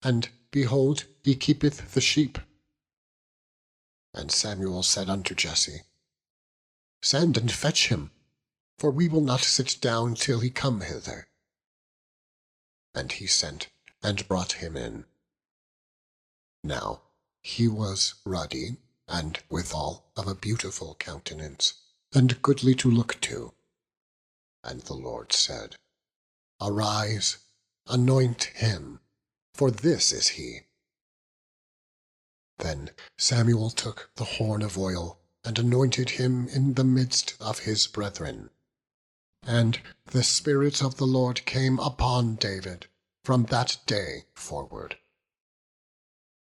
and behold, he keepeth the sheep." And Samuel said unto Jesse, "Send and fetch him, for we will not sit down till he come hither." And he sent, and brought him in. Now he was ruddy, and withal of a beautiful countenance, and goodly to look to. And the Lord said, "Arise, anoint him, for this is he." Then Samuel took the horn of oil, and anointed him in the midst of his brethren. And the Spirit of the Lord came upon David from that day forward.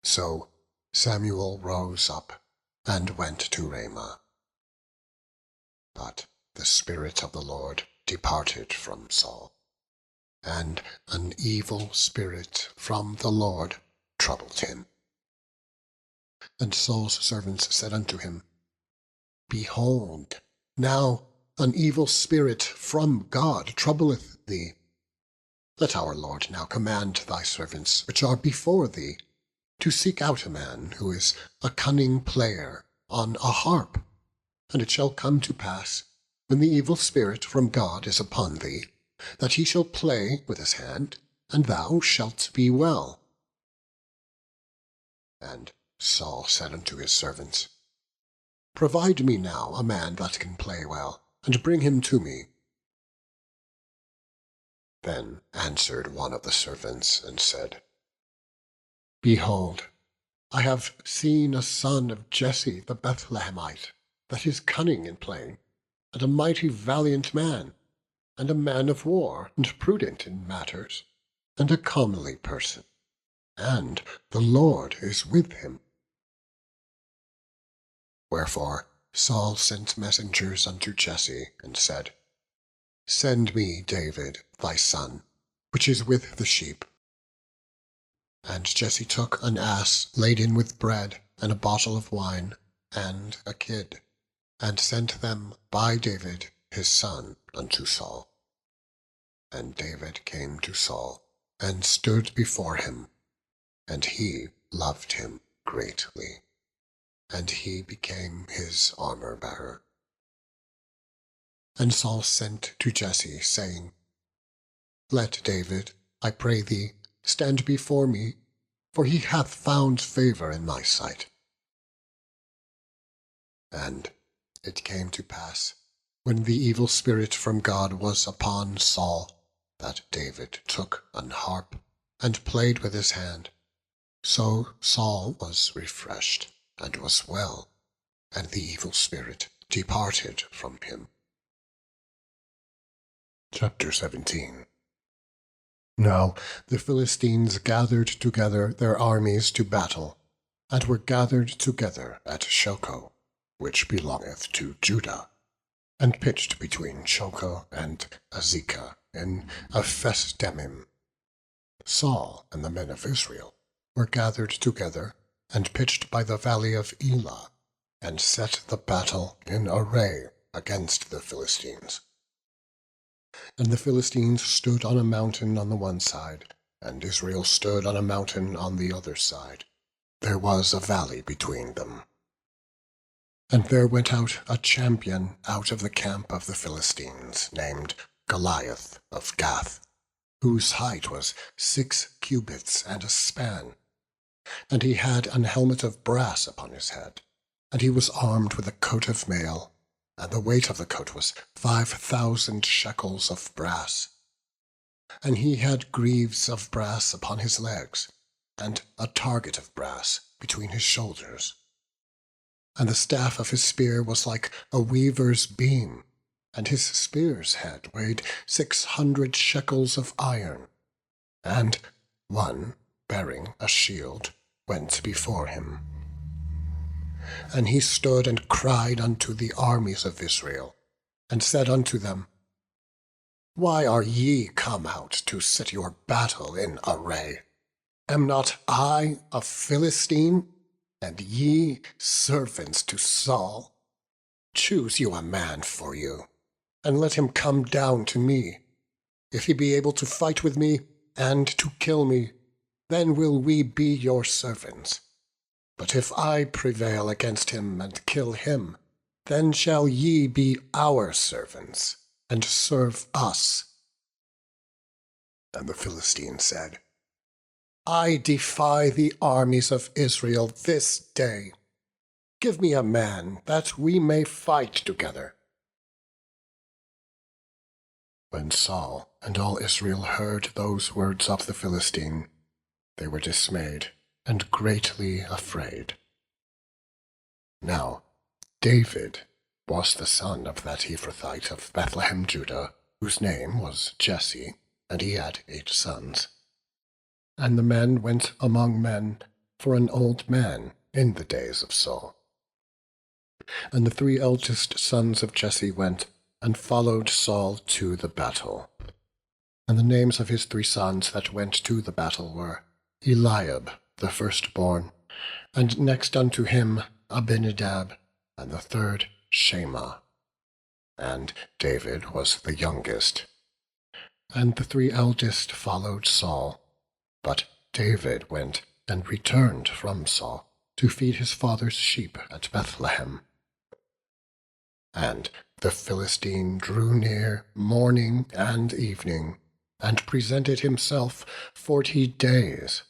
So Samuel rose up, and went to Ramah. But the Spirit of the Lord departed from Saul, and an evil spirit from the Lord troubled him. And Saul's servants said unto him, "Behold, now an evil spirit from God troubleth thee. Let our Lord now command thy servants which are before thee to seek out a man who is a cunning player on a harp. And it shall come to pass, when the evil spirit from God is upon thee, that he shall play with his hand, and thou shalt be well. And Saul said unto his servants, Provide me now a man that can play well, and bring him to me. Then answered one of the servants, and said, Behold, I have seen a son of Jesse the Bethlehemite, that is cunning in playing, and a mighty valiant man, and a man of war, and prudent in matters, and a comely person, and the Lord is with him. Wherefore Saul sent messengers unto Jesse, and said, Send me David thy son, which is with the sheep. And Jesse took an ass laden with bread, and a bottle of wine, and a kid, and sent them by David his son unto Saul. And David came to Saul, and stood before him, and he loved him greatly, and he became his armor-bearer. And Saul sent to Jesse, saying, Let David, I pray thee, stand before me, for he hath found favour in my sight. And it came to pass, when the evil spirit from God was upon Saul, that David took an harp, and played with his hand. So Saul was refreshed, and was well, and the evil spirit departed from him. Chapter 17. Now the Philistines gathered together their armies to battle, and were gathered together at Shoco, which belongeth to Judah, and pitched between Shoco and Azekah in Ephes-dammim. Saul and the men of Israel were gathered together, and pitched by the valley of Elah, and set the battle in array against the Philistines. And the Philistines stood on a mountain on the one side, and Israel stood on a mountain on the other side. There was a valley between them. And there went out a champion out of the camp of the Philistines, named Goliath of Gath, whose height was 6 cubits and a span. And he had an helmet of brass upon his head, and he was armed with a coat of mail, and the weight of the coat was 5,000 shekels of brass. And he had greaves of brass upon his legs, and a target of brass between his shoulders. And the staff of his spear was like a weaver's beam, and his spear's head weighed 600 shekels of iron. And one, bearing a shield, went before him. And he stood and cried unto the armies of Israel, and said unto them, Why are ye come out to set your battle in array? Am not I a Philistine, and ye servants to Saul? Choose you a man for you, and let him come down to me. If he be able to fight with me, and to kill me, then will we be your servants. But if I prevail against him and kill him, then shall ye be our servants, and serve us. And the Philistine said, I defy the armies of Israel this day. Give me a man, that we may fight together. When Saul and all Israel heard those words of the Philistine, they were dismayed and greatly afraid. Now David was the son of that Ephrathite of Bethlehem, Judah, whose name was Jesse, and he had 8 sons. And the men went among men for an old man in the days of Saul. And the 3 eldest sons of Jesse went and followed Saul to the battle. And the names of his 3 sons that went to the battle were Eliab the firstborn, and next unto him Abinadab, and the third Shema. and David was the youngest. And the 3 eldest followed Saul, but David went and returned from Saul to feed his father's sheep at Bethlehem. And the Philistine drew near morning and evening, and presented himself 40 days.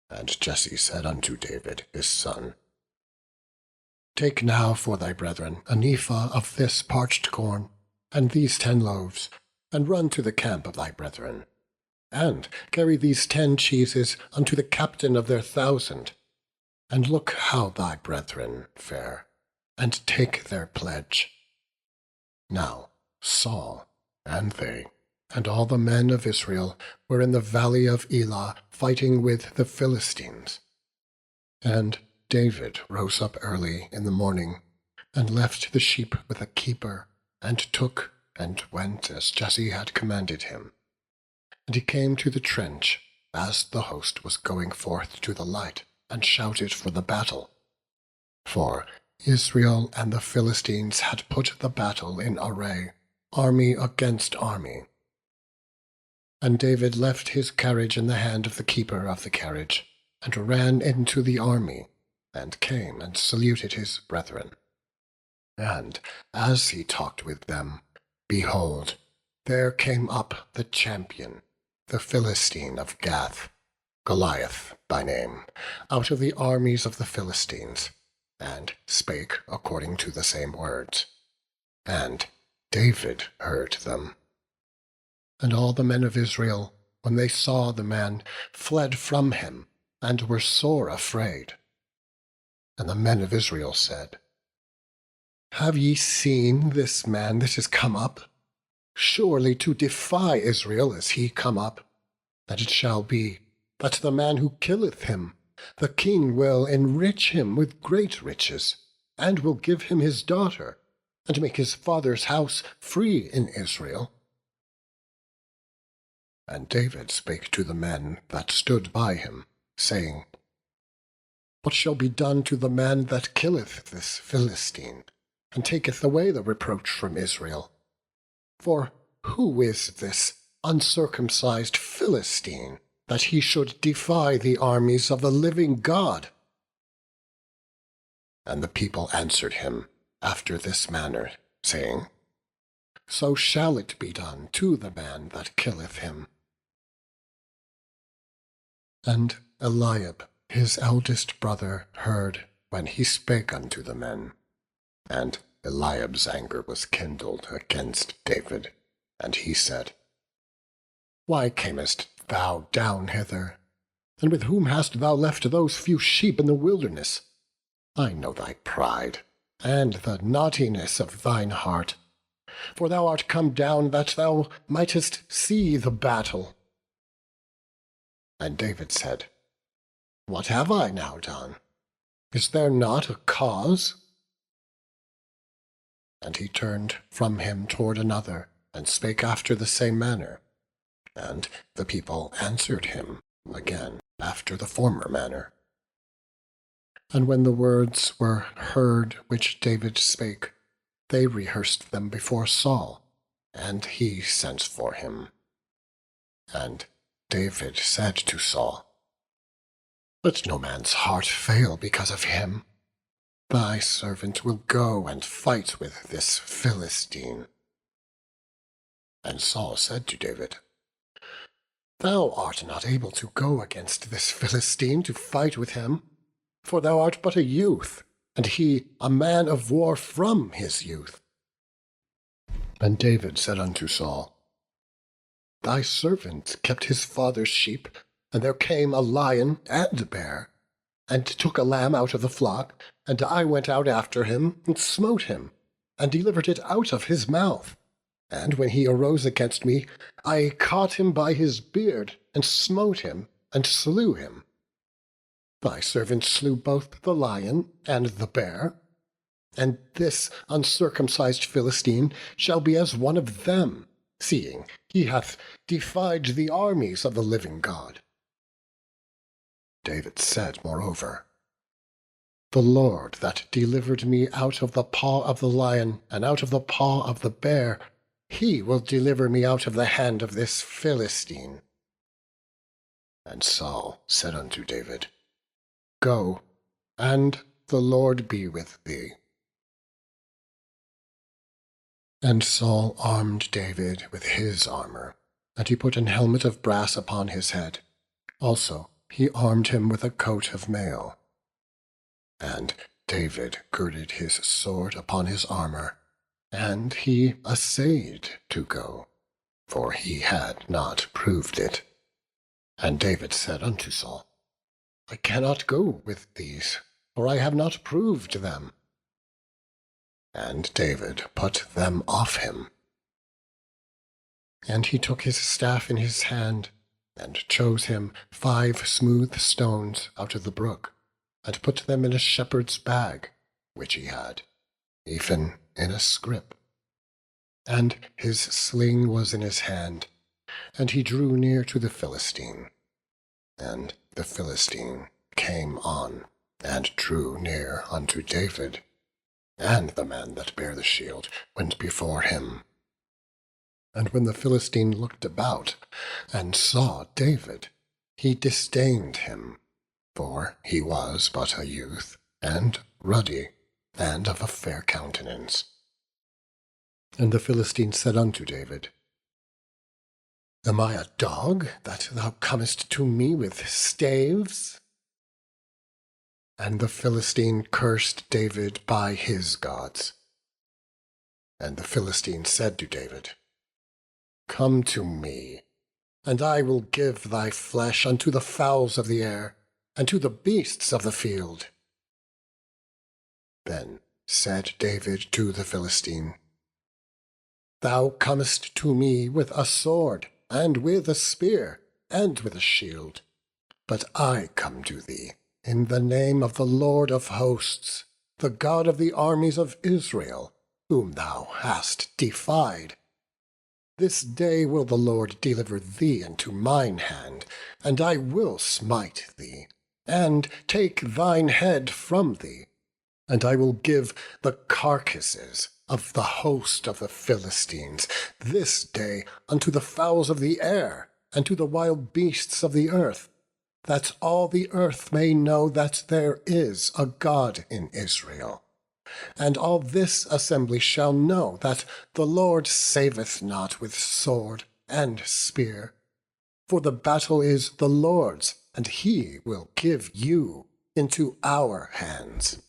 And Jesse said unto David his son, Take now for thy brethren an ephah of this parched corn, and these 10 loaves, and run to the camp of thy brethren, and carry these 10 cheeses unto the captain of their 1,000, and look how thy brethren fare, and take their pledge. Now Saul and they, and all the men of Israel, were in the valley of Elah fighting with the Philistines. And David rose up early in the morning, and left the sheep with a keeper, and took and went as Jesse had commanded him. And he came to the trench as the host was going forth to the light, and shouted for the battle. For Israel and the Philistines had put the battle in array, army against army. And David left his carriage in the hand of the keeper of the carriage, and ran into the army, and came and saluted his brethren. And as he talked with them, behold, there came up the champion, the Philistine of Gath, Goliath by name, out of the armies of the Philistines, and spake according to the same words. And David heard them. And all the men of Israel, when they saw the man, fled from him, and were sore afraid. And the men of Israel said, Have ye seen this man that is come up? Surely to defy Israel is he come up. And it shall be, that the man who killeth him, the king will enrich him with great riches, and will give him his daughter, and make his father's house free in Israel. And David spake to the men that stood by him, saying, What shall be done to the man that killeth this Philistine, and taketh away the reproach from Israel? For who is this uncircumcised Philistine, that he should defy the armies of the living God? And the people answered him after this manner, saying, So shall it be done to the man that killeth him. And Eliab, his eldest brother, heard when he spake unto the men. And Eliab's anger was kindled against David, and he said, Why camest thou down hither? And with whom hast thou left those few sheep in the wilderness? I know thy pride, and the naughtiness of thine heart. For thou art come down that thou mightest see the battle. And David said, What have I now done? Is there not a cause? And he turned from him toward another, and spake after the same manner. And the people answered him again after the former manner. And when the words were heard which David spake, they rehearsed them before Saul, and he sent for him. And David said to Saul, Let no man's heart fail because of him. Thy servant will go and fight with this Philistine. And Saul said to David, Thou art not able to go against this Philistine to fight with him, for thou art but a youth, and he a man of war from his youth. And David said unto Saul, Thy servant kept his father's sheep, and there came a lion and a bear, and took a lamb out of the flock, and I went out after him, and smote him, and delivered it out of his mouth. And when he arose against me, I caught him by his beard, and smote him, and slew him. Thy servant slew both the lion and the bear, and this uncircumcised Philistine shall be as one of them, seeing he hath defied the armies of the living God. David said moreover, The Lord that delivered me out of the paw of the lion, and out of the paw of the bear, he will deliver me out of the hand of this Philistine." And Saul said unto David, "Go, and the Lord be with thee." And Saul armed David with his armor, and he put an helmet of brass upon his head. Also he armed him with a coat of mail. And David girded his sword upon his armor, and he essayed to go, for he had not proved it. And David said unto Saul, "I cannot go with these, for I have not proved them." And David put them off him. And he took his staff in his hand, and chose him 5 smooth stones out of the brook, and put them in a shepherd's bag, which he had, even in a scrip. And his sling was in his hand, and he drew near to the Philistine. And the Philistine came on, and drew near unto David, and the man that bare the shield went before him. And when the Philistine looked about, and saw David, he disdained him, for he was but a youth, and ruddy, and of a fair countenance. And the Philistine said unto David, "Am I a dog, that thou comest to me with staves?" And the Philistine cursed David by his gods. And the Philistine said to David, "Come to me, and I will give thy flesh unto the fowls of the air, and to the beasts of the field." Then said David to the Philistine, "Thou comest to me with a sword, and with a spear, and with a shield. But I come to thee in the name of the Lord of hosts, the God of the armies of Israel, whom thou hast defied. This day will the Lord deliver thee into mine hand, and I will smite thee, and take thine head from thee, and I will give the carcasses of the host of the Philistines this day unto the fowls of the air, and to the wild beasts of the earth, that all the earth may know that there is a God in Israel. And all this assembly shall know that the Lord saveth not with sword and spear. For the battle is the Lord's, and he will give you into our hands."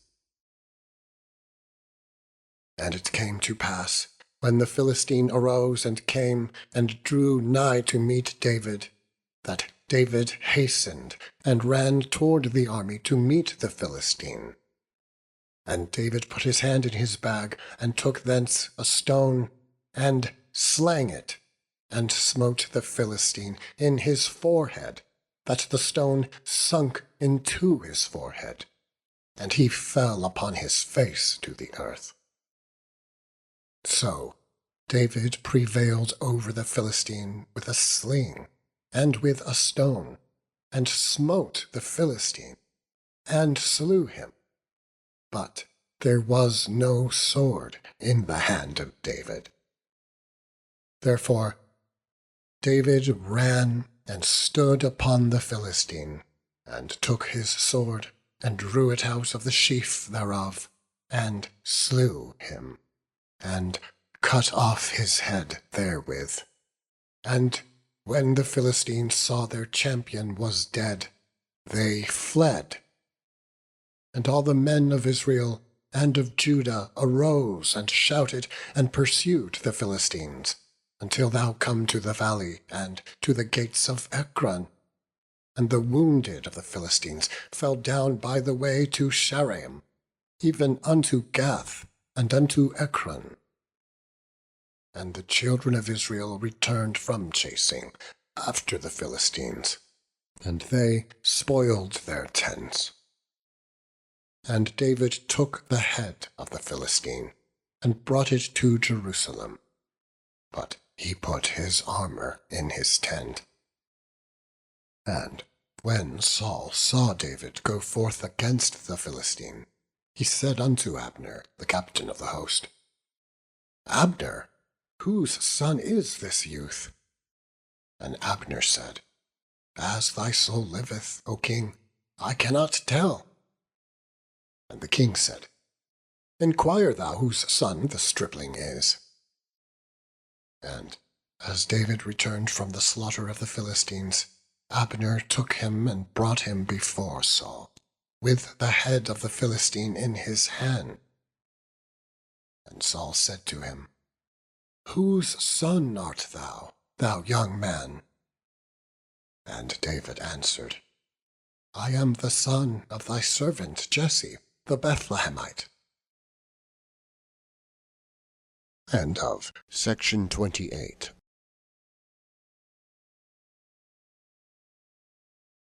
And it came to pass, when the Philistine arose and came and drew nigh to meet David, that David hastened and ran toward the army to meet the Philistine. And David put his hand in his bag, and took thence a stone, and slang it, and smote the Philistine in his forehead, that the stone sunk into his forehead, and he fell upon his face to the earth. So David prevailed over the Philistine with a sling, and with a stone, and smote the Philistine, and slew him. But there was no sword in the hand of David. Therefore David ran and stood upon the Philistine, and took his sword, and drew it out of the sheath thereof, and slew him, and cut off his head therewith. And when the Philistines saw their champion was dead, they fled. And all the men of Israel and of Judah arose and shouted, and pursued the Philistines, until thou come to the valley, and to the gates of Ekron. And the wounded of the Philistines fell down by the way to Shaaraim, even unto Gath, and unto Ekron. And the children of Israel returned from chasing after the Philistines, and they spoiled their tents. And David took the head of the Philistine, and brought it to Jerusalem. But he put his armor in his tent. And When Saul saw David go forth against the Philistine, he said unto Abner, the captain of the host, Abner, whose son is this youth? And Abner said, As thy soul liveth, O king, I cannot tell. And the king said, Enquire thou whose son the stripling is. And as David returned from the slaughter of the Philistines, Abner took him and brought him before Saul, with the head of the Philistine in his hand. And Saul said to him, Whose son art thou, thou young man? And David answered, I am the son of thy servant Jesse, the Bethlehemite. End of section 28.